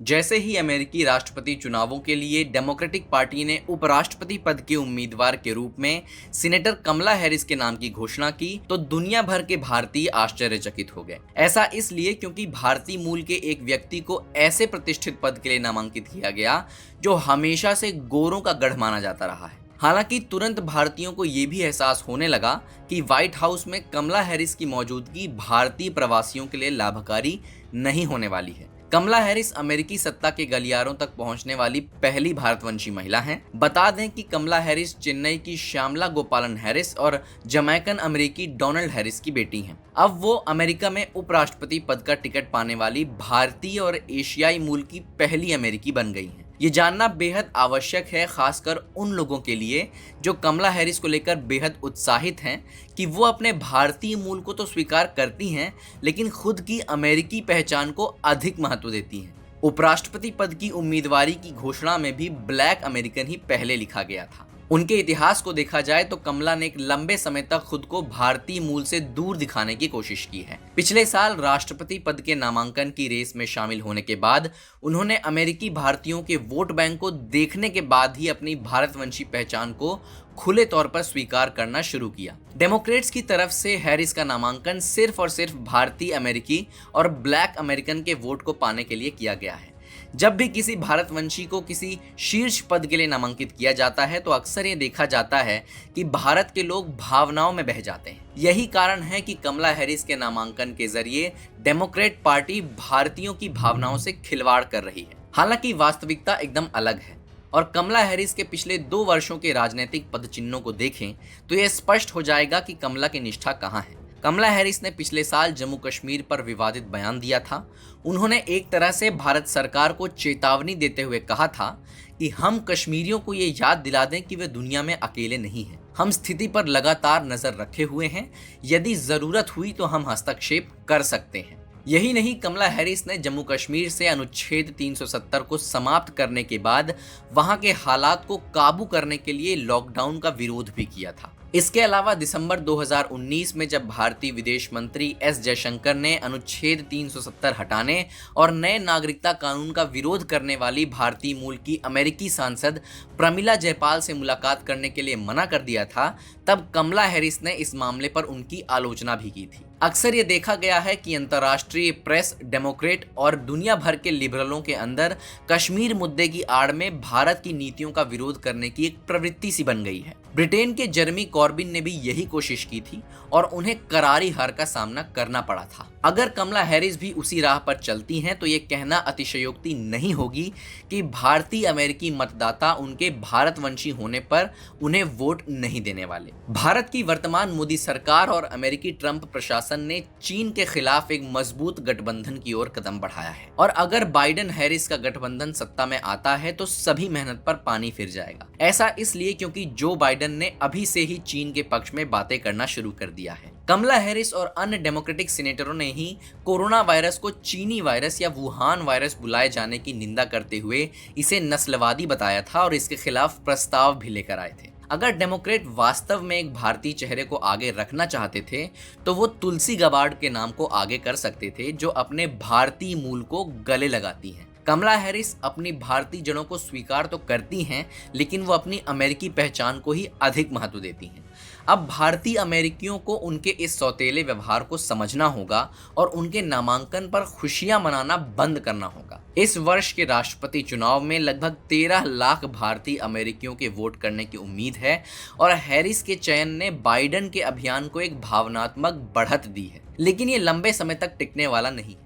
जैसे ही अमेरिकी राष्ट्रपति चुनावों के लिए डेमोक्रेटिक पार्टी ने उपराष्ट्रपति पद के उम्मीदवार के रूप में सीनेटर कमला हैरिस के नाम की घोषणा की तो दुनिया भर के भारतीय आश्चर्यचकित हो गए। ऐसा इसलिए क्योंकि भारतीय मूल के एक व्यक्ति को ऐसे प्रतिष्ठित पद के लिए नामांकित किया गया जो हमेशा से गोरों का गढ़ माना जाता रहा है। हालांकि तुरंत भारतीयों को ये भी एहसास होने लगा कि व्हाइट हाउस में कमला हैरिस की मौजूदगी भारतीय प्रवासियों के लिए लाभकारी नहीं होने वाली है। कमला हैरिस अमेरिकी सत्ता के गलियारों तक पहुंचने वाली पहली भारतवंशी महिला हैं। बता दें कि कमला हैरिस चेन्नई की श्यामला गोपालन हैरिस और जमैकन अमेरिकी डोनाल्ड हैरिस की बेटी हैं। अब वो अमेरिका में उपराष्ट्रपति पद का टिकट पाने वाली भारतीय और एशियाई मूल की पहली अमेरिकी बन गई हैं। ये जानना बेहद आवश्यक है, खासकर उन लोगों के लिए जो कमला हैरिस को लेकर बेहद उत्साहित हैं कि वो अपने भारतीय मूल को तो स्वीकार करती हैं लेकिन खुद की अमेरिकी पहचान को अधिक महत्व देती हैं। उपराष्ट्रपति पद की उम्मीदवारी की घोषणा में भी ब्लैक अमेरिकन ही पहले लिखा गया था। उनके इतिहास को देखा जाए तो कमला ने एक लंबे समय तक खुद को भारतीय मूल से दूर दिखाने की कोशिश की है। पिछले साल राष्ट्रपति पद के नामांकन की रेस में शामिल होने के बाद उन्होंने अमेरिकी भारतीयों के वोट बैंक को देखने के बाद ही अपनी भारतवंशी पहचान को खुले तौर पर स्वीकार करना शुरू किया। डेमोक्रेट्स की तरफ से हैरिस का नामांकन सिर्फ और सिर्फ भारतीय अमेरिकी और ब्लैक अमेरिकन के वोट को पाने के लिए किया गया है। जब भी किसी भारतवंशी को किसी शीर्ष पद के लिए नामांकित किया जाता है तो अक्सर ये देखा जाता है कि भारत के लोग भावनाओं में बह जाते हैं। यही कारण है कि कमला हैरिस के नामांकन के जरिए डेमोक्रेट पार्टी भारतीयों की भावनाओं से खिलवाड़ कर रही है। हालांकि वास्तविकता एकदम अलग है और कमला हैरिस के पिछले 2 वर्षों के राजनीतिक पदचिन्हों को देखें तो यह स्पष्ट हो जाएगा कि कमला की निष्ठा कहाँ है। कमला हैरिस ने पिछले साल जम्मू कश्मीर पर विवादित बयान दिया था। उन्होंने एक तरह से भारत सरकार को चेतावनी देते हुए कहा था कि हम कश्मीरियों को ये याद दिला दें कि वे दुनिया में अकेले नहीं हैं। हम स्थिति पर लगातार नजर रखे हुए हैं, यदि जरूरत हुई तो हम हस्तक्षेप कर सकते हैं। यही नहीं, कमला हैरिस ने जम्मू कश्मीर से अनुच्छेद 370 को समाप्त करने के बाद वहां के हालात को काबू करने के लिए लॉकडाउन का विरोध भी किया था। इसके अलावा दिसंबर 2019 में जब भारतीय विदेश मंत्री एस जयशंकर ने अनुच्छेद 370 हटाने और नए नागरिकता कानून का विरोध करने वाली भारतीय मूल की अमेरिकी सांसद प्रमिला जयपाल से मुलाकात करने के लिए मना कर दिया था, तब कमला हैरिस ने इस मामले पर उनकी आलोचना भी की थी। अक्सर ये देखा गया है कि अंतर्राष्ट्रीय प्रेस, डेमोक्रेट और दुनिया भर के लिबरलों के अंदर कश्मीर मुद्दे की आड़ में भारत की नीतियों का विरोध करने की एक प्रवृत्ति सी बन गई है। ब्रिटेन के जेरेमी कॉर्बिन ने भी यही कोशिश की थी और उन्हें करारी हार का सामना करना पड़ा था। अगर कमला हैरिस भी उसी राह पर चलती हैं तो ये कहना अतिशयोक्ति नहीं होगी कि भारतीय अमेरिकी मतदाता उनके भारतवंशी होने पर उन्हें वोट नहीं देने वाले। भारत की वर्तमान मोदी सरकार और अमेरिकी ट्रंप प्रशासन ने चीन के खिलाफ एक मजबूत गठबंधन की ओर कदम बढ़ाया है और अगर बाइडेन हैरिस का गठबंधन सत्ता में आता है तो सभी मेहनत पर पानी फिर जाएगा। ऐसा इसलिए क्योंकि जो बाइडेन ने अभी से ही चीन के पक्ष में बातें करना शुरू कर दिया है। कमला हैरिस और अन्य डेमोक्रेटिक सीनेटरों ने ही कोरोना वायरस को चीनी वायरस या वुहान वायरस बुलाए जाने की निंदा करते हुए इसे नस्लवादी बताया था और इसके खिलाफ प्रस्ताव भी लेकर आए थे। अगर डेमोक्रेट वास्तव में एक भारतीय चेहरे को आगे रखना चाहते थे तो वो तुलसी गबार्ड के नाम को आगे कर सकते थे, जो अपने भारतीय मूल को गले लगाती हैं। कमला हैरिस अपनी भारतीय जड़ों को स्वीकार तो करती हैं लेकिन वो अपनी अमेरिकी पहचान को ही अधिक महत्व देती हैं। अब भारतीय अमेरिकियों को उनके इस सौतेले व्यवहार को समझना होगा और उनके नामांकन पर खुशियां मनाना बंद करना होगा। इस वर्ष के राष्ट्रपति चुनाव में लगभग 13 लाख भारतीय अमेरिकियों के वोट करने की उम्मीद है और हैरिस के चयन ने बाइडेन के अभियान को एक भावनात्मक बढ़त दी है, लेकिन ये लंबे समय तक टिकने वाला नहीं।